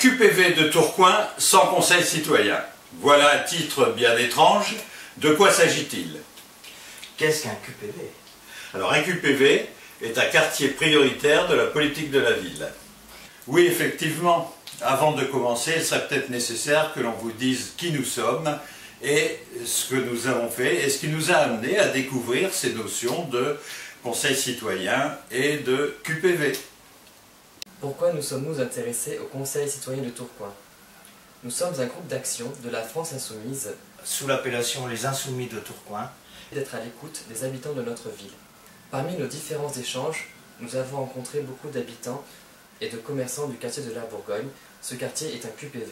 QPV de Tourcoing sans conseil citoyen. Voilà un titre bien étrange. De quoi s'agit-il? Qu'est-ce qu'un QPV? Alors un QPV est un quartier prioritaire de la politique de la ville. Oui, effectivement, avant de commencer, il serait peut-être nécessaire que l'on vous dise qui nous sommes et ce que nous avons fait et ce qui nous a amené à découvrir ces notions de conseil citoyen et de QPV. Pourquoi nous sommes-nous intéressés au Conseil citoyen de Tourcoing? Nous sommes un groupe d'action de la France Insoumise, sous l'appellation Les Insoumis de Tourcoing, d'être à l'écoute des habitants de notre ville. Parmi nos différents échanges, nous avons rencontré beaucoup d'habitants et de commerçants du quartier de la Bourgogne. Ce quartier est un QPV.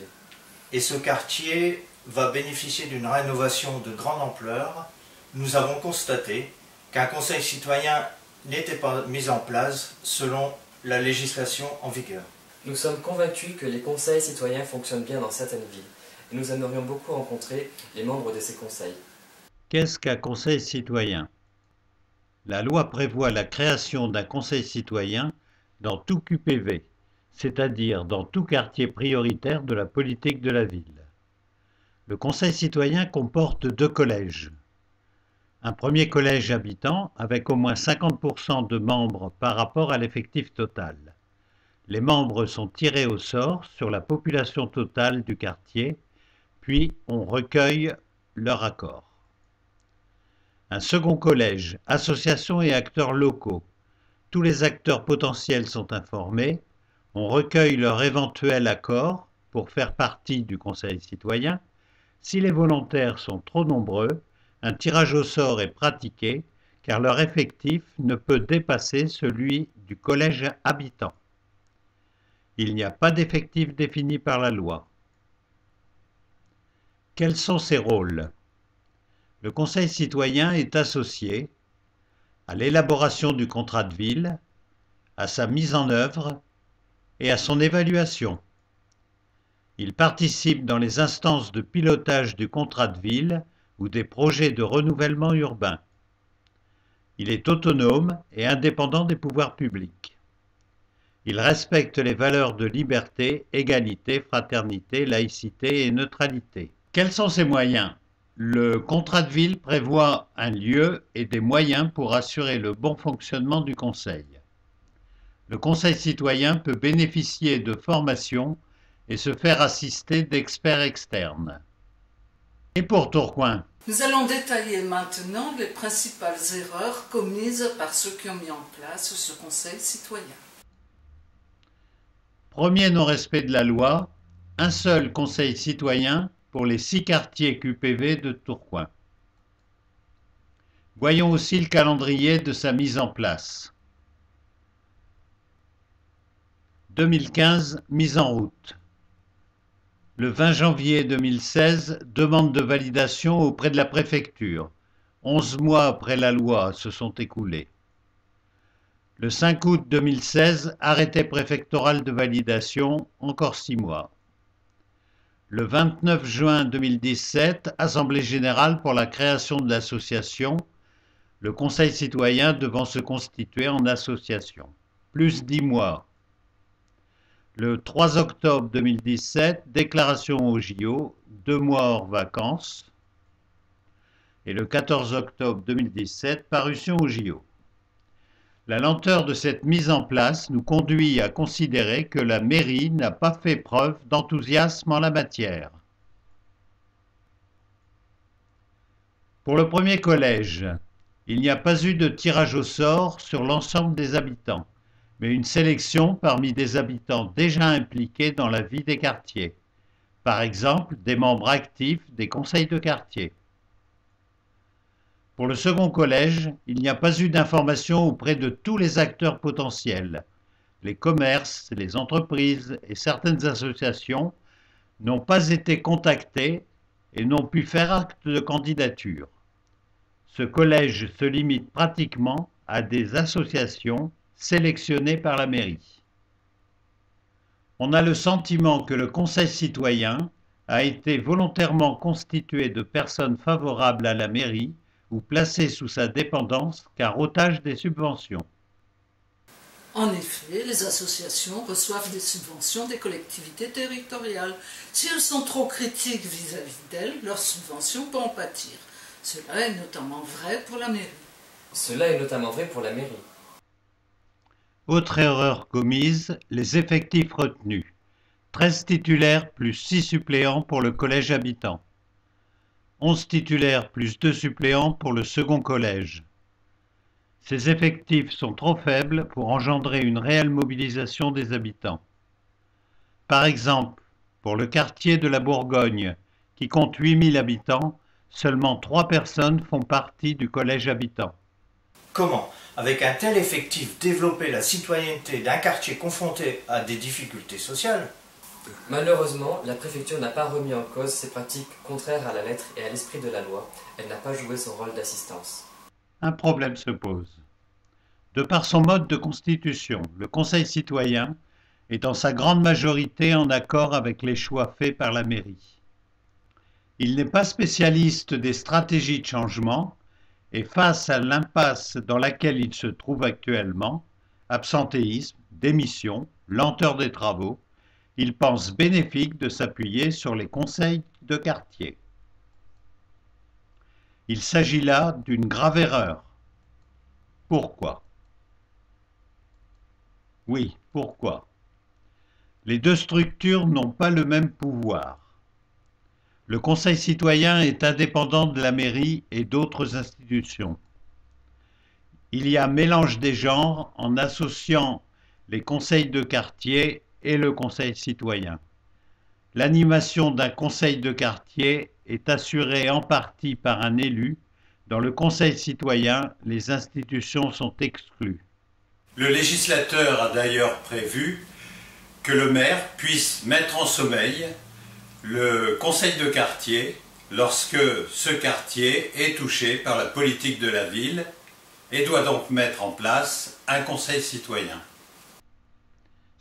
Et ce quartier va bénéficier d'une rénovation de grande ampleur. Nous avons constaté qu'un conseil citoyen n'était pas mis en place selon la législation en vigueur. Nous sommes convaincus que les conseils citoyens fonctionnent bien dans certaines villes et nous aimerions beaucoup rencontrer les membres de ces conseils. Qu'est-ce qu'un conseil citoyen? La loi prévoit la création d'un conseil citoyen dans tout QPV, c'est-à-dire dans tout quartier prioritaire de la politique de la ville. Le conseil citoyen comporte 2 collèges. Un premier collège habitant avec au moins 50% de membres par rapport à l'effectif total. Les membres sont tirés au sort sur la population totale du quartier, puis on recueille leur accord. Un second collège, associations et acteurs locaux. Tous les acteurs potentiels sont informés, on recueille leur éventuel accord pour faire partie du conseil citoyen. Si les volontaires sont trop nombreux, un tirage au sort est pratiqué car leur effectif ne peut dépasser celui du collège habitant. Il n'y a pas d'effectif défini par la loi. Quels sont ses rôles? Le conseil citoyen est associé à l'élaboration du contrat de ville, à sa mise en œuvre et à son évaluation. Il participe dans les instances de pilotage du contrat de ville ou des projets de renouvellement urbain. Il est autonome et indépendant des pouvoirs publics. Il respecte les valeurs de liberté, égalité, fraternité, laïcité et neutralité. Quels sont ses moyens? Le contrat de ville prévoit un lieu et des moyens pour assurer le bon fonctionnement du conseil. Le conseil citoyen peut bénéficier de formations et se faire assister d'experts externes. Et pour Tourcoing? Nous allons détailler maintenant les principales erreurs commises par ceux qui ont mis en place ce conseil citoyen. Premier non-respect de la loi, un seul conseil citoyen pour les 6 quartiers QPV de Tourcoing. Voyons aussi le calendrier de sa mise en place. 2015, mise en route. Le 20 janvier 2016, demande de validation auprès de la préfecture. 11 mois après la loi se sont écoulés. Le 5 août 2016, arrêté préfectoral de validation, encore 6 mois. Le 29 juin 2017, Assemblée générale pour la création de l'association, le Conseil citoyen devant se constituer en association. Plus 10 mois. Le 3 octobre 2017, déclaration au JO, 2 mois hors vacances. Et le 14 octobre 2017, parution au JO. La lenteur de cette mise en place nous conduit à considérer que la mairie n'a pas fait preuve d'enthousiasme en la matière. Pour le premier collège, il n'y a pas eu de tirage au sort sur l'ensemble des habitants, mais une sélection parmi des habitants déjà impliqués dans la vie des quartiers, par exemple des membres actifs des conseils de quartier. Pour le second collège, il n'y a pas eu d'information auprès de tous les acteurs potentiels. Les commerces, les entreprises et certaines associations n'ont pas été contactés et n'ont pu faire acte de candidature. Ce collège se limite pratiquement à des associations sélectionnées par la mairie. On a le sentiment que le conseil citoyen a été volontairement constitué de personnes favorables à la mairie ou placées sous sa dépendance car otages des subventions. En effet, les associations reçoivent des subventions des collectivités territoriales. Si elles sont trop critiques vis-à-vis d'elles, leurs subventions peuvent en pâtir. Cela est notamment vrai pour la mairie. Cela est notamment vrai pour la mairie. Autre erreur commise, les effectifs retenus. 13 titulaires plus 6 suppléants pour le collège habitant. 11 titulaires plus 2 suppléants pour le second collège. Ces effectifs sont trop faibles pour engendrer une réelle mobilisation des habitants. Par exemple, pour le quartier de la Bourgogne, qui compte 8000 habitants, seulement 3 personnes font partie du collège habitant. Comment, avec un tel effectif, développer la citoyenneté d'un quartier confronté à des difficultés sociales? Malheureusement, la préfecture n'a pas remis en cause ces pratiques contraires à la lettre et à l'esprit de la loi. Elle n'a pas joué son rôle d'assistance. Un problème se pose. De par son mode de constitution, le Conseil citoyen est dans sa grande majorité en accord avec les choix faits par la mairie. Il n'est pas spécialiste des stratégies de changement et face à l'impasse dans laquelle il se trouve actuellement, absentéisme, démission, lenteur des travaux, il pense bénéfique de s'appuyer sur les conseils de quartier. Il s'agit là d'une grave erreur. Pourquoi? Oui, pourquoi? Les deux structures n'ont pas le même pouvoir. Le Conseil citoyen est indépendant de la mairie et d'autres institutions. Il y a mélange des genres en associant les conseils de quartier et le Conseil citoyen. L'animation d'un conseil de quartier est assurée en partie par un élu. Dans le Conseil citoyen, les institutions sont exclues. Le législateur a d'ailleurs prévu que le maire puisse mettre en sommeil le conseil de quartier lorsque ce quartier est touché par la politique de la ville et doit donc mettre en place un conseil citoyen.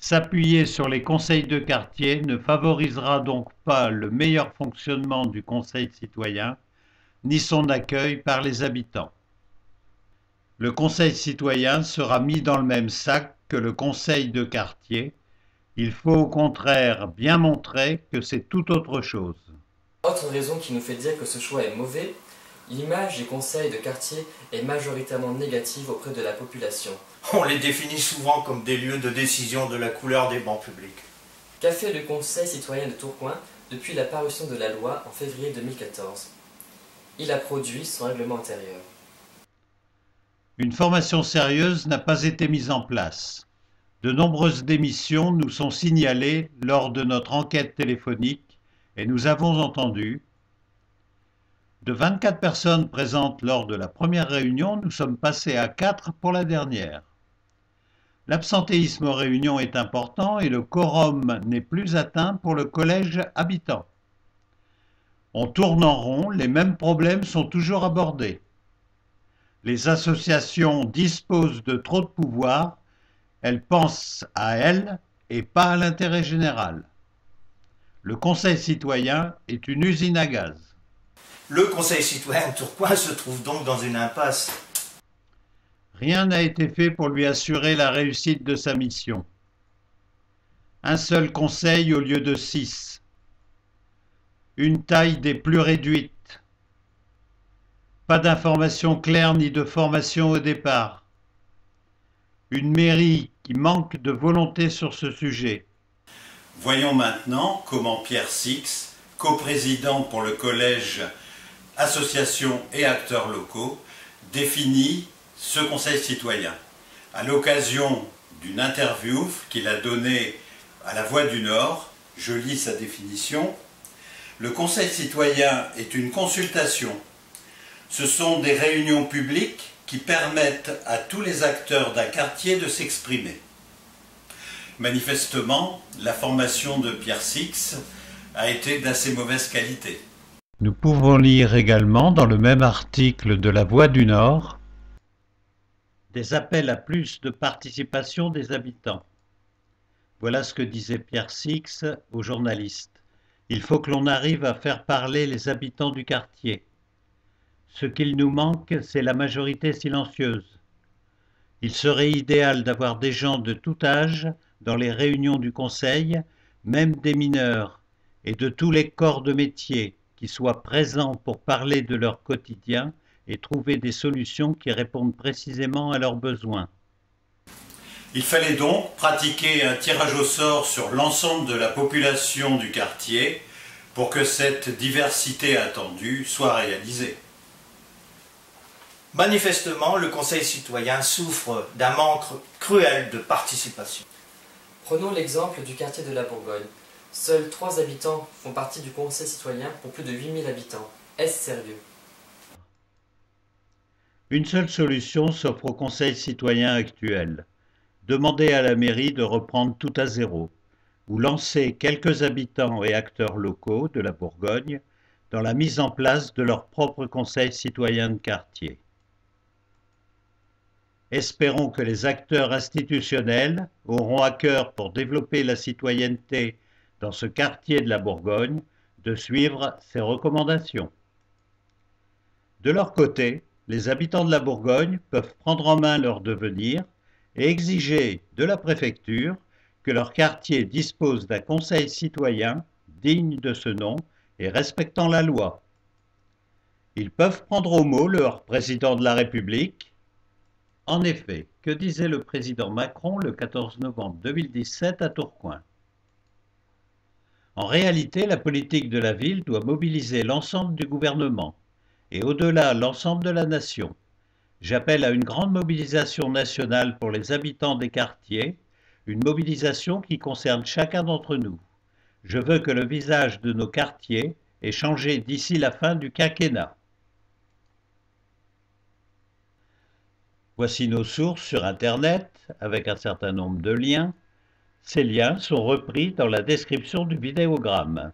S'appuyer sur les conseils de quartier ne favorisera donc pas le meilleur fonctionnement du conseil citoyen, ni son accueil par les habitants. Le conseil citoyen sera mis dans le même sac que le conseil de quartier. Il faut au contraire bien montrer que c'est tout autre chose. Autre raison qui nous fait dire que ce choix est mauvais, l'image des conseils de quartier est majoritairement négative auprès de la population. On les définit souvent comme des lieux de décision de la couleur des bancs publics. Qu'a fait le Conseil citoyen de Tourcoing depuis la parution de la loi en février 2014? Il a produit son règlement intérieur. Une formation sérieuse n'a pas été mise en place. De nombreuses démissions nous sont signalées lors de notre enquête téléphonique et nous avons entendu de 24 personnes présentes lors de la première réunion, nous sommes passés à 4 pour la dernière. L'absentéisme aux réunions est important et le quorum n'est plus atteint pour le collège habitant. On tourne en rond, les mêmes problèmes sont toujours abordés. Les associations disposent de trop de pouvoir, elles pensent à elles et pas à l'intérêt général. Le Conseil citoyen est une usine à gaz. Le Conseil citoyen de Tourcoing se trouve donc dans une impasse. Rien n'a été fait pour lui assurer la réussite de sa mission. Un seul conseil au lieu de 6. Une taille des plus réduites. Pas d'information claire ni de formation au départ. Une mairie qui manque de volonté sur ce sujet. Voyons maintenant comment Pierre Six, coprésident pour le collège Associations et acteurs locaux, définit ce conseil citoyen. À l'occasion d'une interview qu'il a donnée à La Voix du Nord, je lis sa définition. Le conseil citoyen est une consultation. Ce sont des réunions publiques qui permettent à tous les acteurs d'un quartier de s'exprimer. Manifestement, la formation de Pierre Six a été d'assez mauvaise qualité. Nous pouvons lire également dans le même article de La Voix du Nord des appels à plus de participation des habitants. Voilà ce que disait Pierre Six aux journalistes. Il faut que l'on arrive à faire parler les habitants du quartier. Ce qu'il nous manque, c'est la majorité silencieuse. Il serait idéal d'avoir des gens de tout âge dans les réunions du conseil, même des mineurs, et de tous les corps de métier qui soient présents pour parler de leur quotidien et trouver des solutions qui répondent précisément à leurs besoins. Il fallait donc pratiquer un tirage au sort sur l'ensemble de la population du quartier pour que cette diversité attendue soit réalisée. Manifestement, le Conseil citoyen souffre d'un manque cruel de participation. Prenons l'exemple du quartier de la Bourgogne. Seuls 3 habitants font partie du Conseil citoyen pour plus de 8000 habitants. Est-ce sérieux? Une seule solution s'offre au Conseil citoyen actuel. Demander à la mairie de reprendre tout à zéro, ou lancer quelques habitants et acteurs locaux de la Bourgogne dans la mise en place de leur propre Conseil citoyen de quartier. Espérons que les acteurs institutionnels auront à cœur pour développer la citoyenneté dans ce quartier de la Bourgogne de suivre ces recommandations. De leur côté, les habitants de la Bourgogne peuvent prendre en main leur devenir et exiger de la préfecture que leur quartier dispose d'un conseil citoyen digne de ce nom et respectant la loi. Ils peuvent prendre au mot leur président de la République. En effet, que disait le président Macron le 14 novembre 2017 à Tourcoing? En réalité, la politique de la ville doit mobiliser l'ensemble du gouvernement et au-delà l'ensemble de la nation. J'appelle à une grande mobilisation nationale pour les habitants des quartiers, une mobilisation qui concerne chacun d'entre nous. Je veux que le visage de nos quartiers ait changé d'ici la fin du quinquennat. Voici nos sources sur Internet, avec un certain nombre de liens. Ces liens sont repris dans la description du vidéogramme.